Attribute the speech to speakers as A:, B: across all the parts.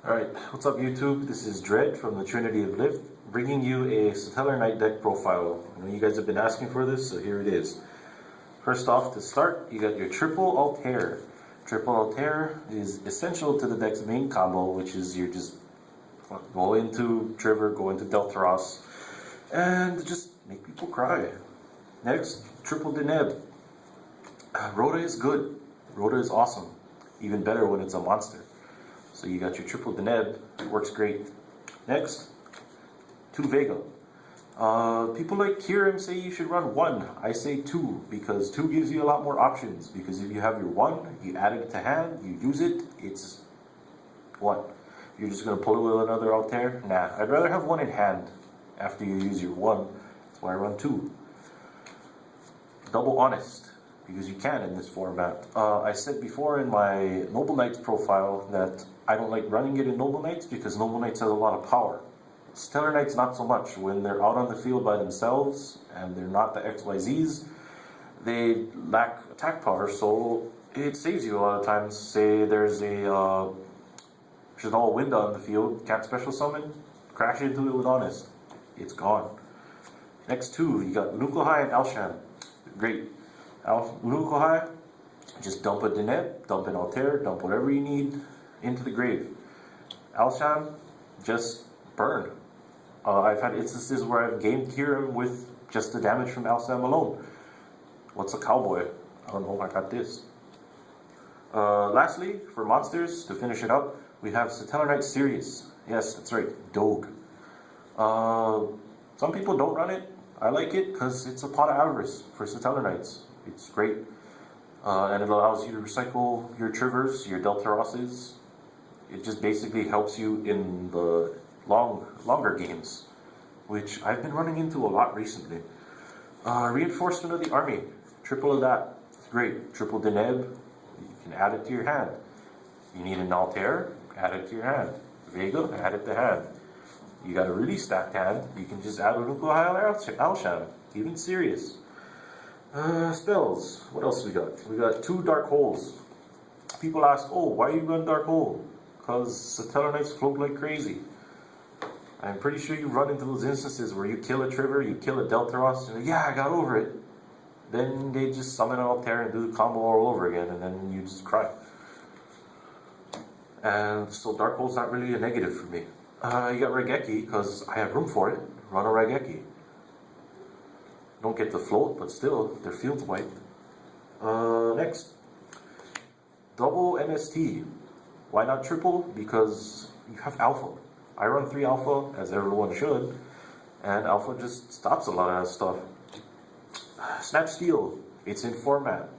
A: Alright, what's up YouTube? This is Dread from the Trinity of Lift, bringing you a Satellarknight deck profile. I know you guys have been asking for this, so here it is. First off, to start, you got your Triple Altair. Triple Altair is essential to the deck's main combo, which is you just go into Trigger, go into Deltaros, and just make people cry. Next, Triple Deneb. Rhoda is good. Rhoda is awesome. Even better when it's a monster. So you got your Triple Deneb, it works great. Next, 2 Vega. People like Kirim say you should run 1. I say 2, because 2 gives you a lot more options. Because if you have your 1, you add it to hand, you use it, it's what? You're just going to pull it with another Altair? Nah, I'd rather have 1 in hand after you use your 1. That's why I run 2. Double Honest. Because you can in this format. I said before in my Noble Knights profile that I don't like running it in Noble Knights because Noble Knights has a lot of power. Stellar Knights not so much. When they're out on the field by themselves and they're not the XYZs, they lack attack power, so it saves you a lot of times. Say there's a Shadal Winda on the field, can't special summon, crash into it with Honest. It's gone. Next 2, you got Lukuhai and Alsham. Great. Lukuhai, just dump a Deneb, dump an Altair, dump whatever you need into the grave. Alsham, just burn. I've had instances where I've gamed Kirim with just the damage from Alsham alone. What's a cowboy? I don't know if I got this. Lastly, for monsters, to finish it up, we have Satellarknight Sirius. Yes, that's right, Doge. Some people don't run it. I like it because it's a pot of avarice for Satellarknights. It's great. And it allows you to recycle your Triggers, your Deltarosses. It just basically helps you in the longer games, which I've been running into a lot recently. Reinforcement of the army. Triple of that. It's great. Triple Deneb. You can add it to your hand. You need an Altair, add it to your hand. Vega, add it to hand. You got a really stacked hand, you can just add a Lukuhai or Alsham. Even Sirius. Spells. What else we got? We got 2 Dark Holes. People ask, oh, why you run Dark Hole? Because Satellarknights float like crazy. I'm pretty sure you run into those instances where you kill a Trigger, you kill a Deltaros, and you're like, yeah, I got over it. Then they just summon an Altair and do the combo all over again, and then you just cry. And so Dark Hole's not really a negative for me. You got Raigeki, because I have room for it. Run a Raigeki. Don't get the float, but still, their field's wiped. Next. Double MST. Why not triple? Because you have Alpha. I run 3 Alpha, as everyone should, and Alpha just stops a lot of that stuff. Snatch Steel. It's in format.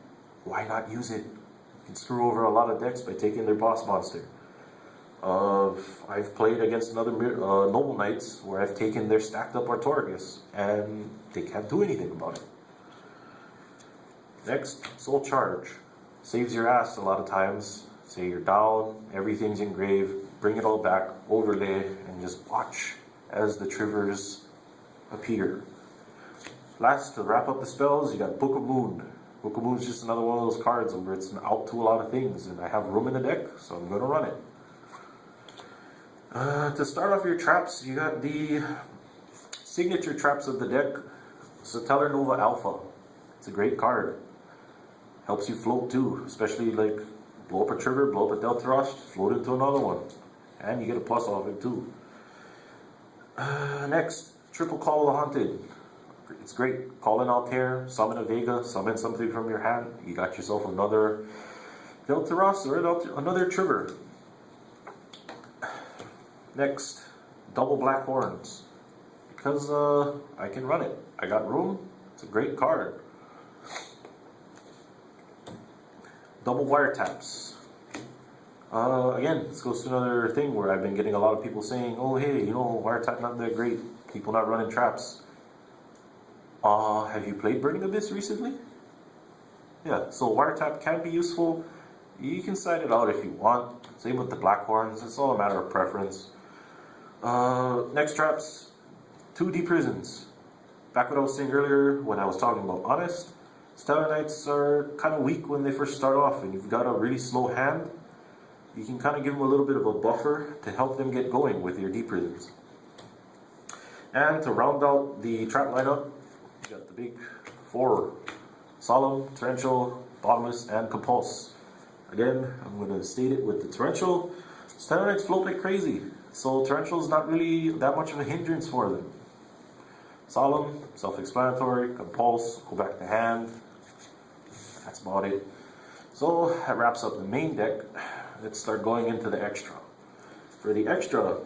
A: Why not use it? You can screw over a lot of decks by taking their boss monster. I've played against another Noble Knights where I've taken their stacked up Artorigus and they can't do anything about it. Next, Soul Charge. Saves your ass a lot of times. Say you're down, everything's engraved, bring it all back, overlay, and just watch as the Triggers appear. Last, to wrap up the spells, you got Book of Moon. Book of Moon is just another one of those cards where it's out to a lot of things, and I have room in the deck, so I'm going to run it. To start off your traps, you got the signature traps of the deck, Satellar Nova Alpha. It's a great card. Helps you float too, especially like blow up a Trigger, blow up a Deltaros, float into another one. And you get a plus off it too. Next, Triple Call of the Haunted. It's great. Call an Altair, summon a Vega, summon something from your hand. You got yourself another Deltaros or another Trigger. Next, Double Black Horns. Because I can run it. I got room. It's a great card. Double Wiretaps. Again, this goes to another thing where I've been getting a lot of people saying, oh hey, you know, Wiretap not that great. People not running traps. Have you played Burning Abyss recently? Yeah, so Wiretap can be useful. You can side it out if you want. Same with the Black Horns. It's all a matter of preference. Next traps, 2 Deep Prisons. Back what I was saying earlier when I was talking about Honest, Stellar Knights are kind of weak when they first start off and you've got a really slow hand. you can kind of give them a little bit of a buffer to help them get going with your deep rhythms. And to round out the trap lineup, you got the big four: Solemn, Torrential, Bottomless, and Compulse. Again, I'm going to state it with the Torrential. Satellarknights float like crazy, so Torrential is not really that much of a hindrance for them. Solemn, self-explanatory. Compulse, go back to hand. That's about it. So that wraps up the main deck. Let's start going into the extra. For the extra,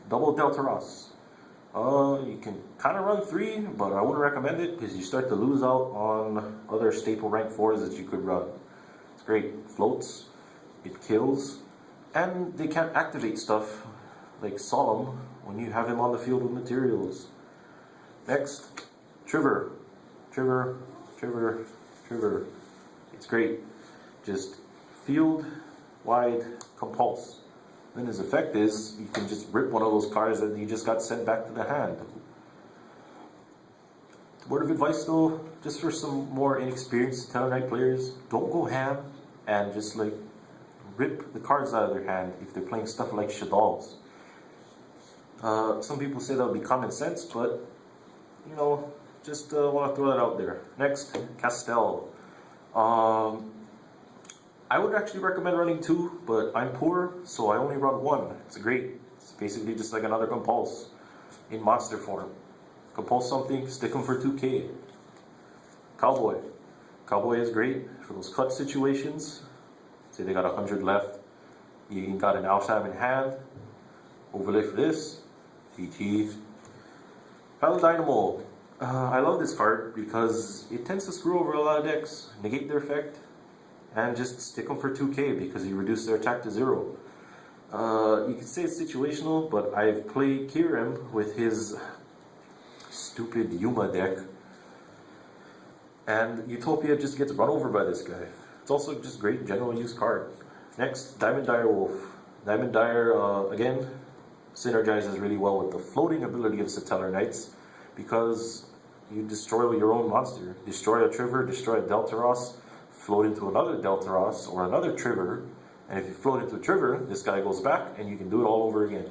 A: double Delta Ross. You can kind of run 3, but I wouldn't recommend it because you start to lose out on other staple rank 4s that you could run. It's great. Floats, it kills, and they can't activate stuff like Solemn when you have him on the field with materials. Next, Trigger. Trigger. It's great. Just field wide Compulse. Then his effect is you can just rip one of those cards that you just got sent back to the hand. Word of advice though, just for some more inexperienced Satellarknight players, don't go ham and just like rip the cards out of their hand if they're playing stuff like Shaddolls. Some people say that would be common sense, but you know, just want to throw that out there. Next, Castell. I would actually recommend running 2, but I'm poor, so I only run 1. It's great. It's basically just like another Compulse in monster form. Compulse something, stick them for 2k. Cowboy. Cowboy is great for those cut situations. Say they got 100 left. You got an Alsham in hand. Overlay for this. GG. Paladynamo. I love this card because it tends to screw over a lot of decks, negate their effect, and just stick them for 2k because you reduce their attack to 0. You could say it's situational, but I've played Kirim with his stupid Yuma deck, and Utopia just gets run over by this guy. It's also just great general use card. Next, Diamond Dire Wolf. Diamond Dire, again, synergizes really well with the floating ability of Satellarknights because you destroy your own monster. Destroy a Trigger, destroy a Deltaros, float into another Deltaros or another Trigger, and if you float into a Trigger, this guy goes back and you can do it all over again.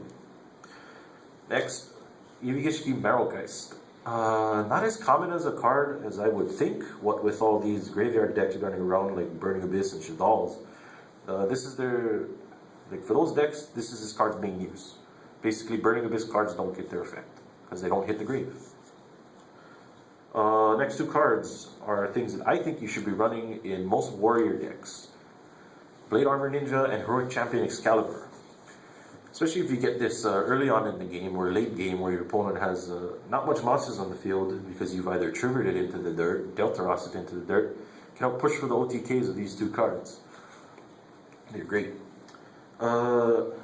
A: Next, Yevigishki Marrowgeist. Not as common as a card as I would think, what with all these graveyard decks running around like Burning Abyss and Shaddolls. This is their, like for those decks, this is this card's main use. Basically, Burning Abyss cards don't get their effect because they don't hit the grave. Next 2 cards are things that I think you should be running in most warrior decks. Blade Armor Ninja and Heroic Champion Excalibur. Especially if you get this early on in the game or late game where your opponent has not much monsters on the field because you've either triggered it into the dirt, Deltaros it into the dirt. You can help push for the OTKs with these 2 cards. They're great.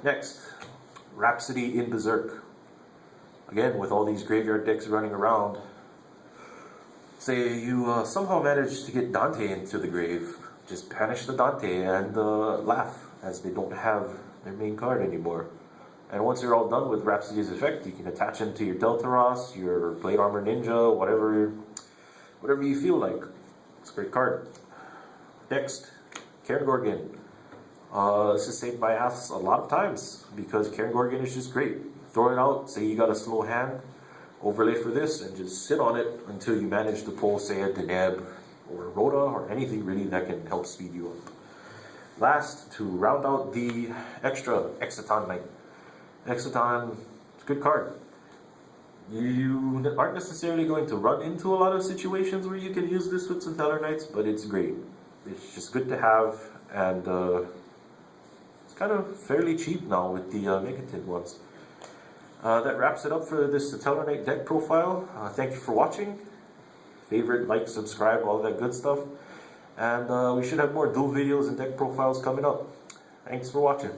A: Next, Rhapsody in Berserk. Again, with all these graveyard decks running around, say you somehow manage to get Dante into the grave, just banish the Dante and laugh, as they don't have their main card anymore. And once you're all done with Rhapsody's effect, you can attach him to your Deltaros, your Blade Armor Ninja, whatever you feel like. It's a great card. Next, Cairn Gorgon. This has saved my ass a lot of times because Cairn Gorgon is just great. Throw it out, say you got a slow hand, overlay for this, and just sit on it until you manage to pull, say, a Deneb or a Rhoda or anything really that can help speed you up. Last, to round out the extra, Exciton Knight. Exciton, it's a good card. You aren't necessarily going to run into a lot of situations where you can use this with Satellarknights, but it's great. It's just good to have, and it's kind of fairly cheap now with the Megatid ones. That wraps it up for this Satellarknight deck profile. Thank you for watching. Favorite, like, subscribe, all that good stuff. And we should have more duel videos and deck profiles coming up. Thanks for watching.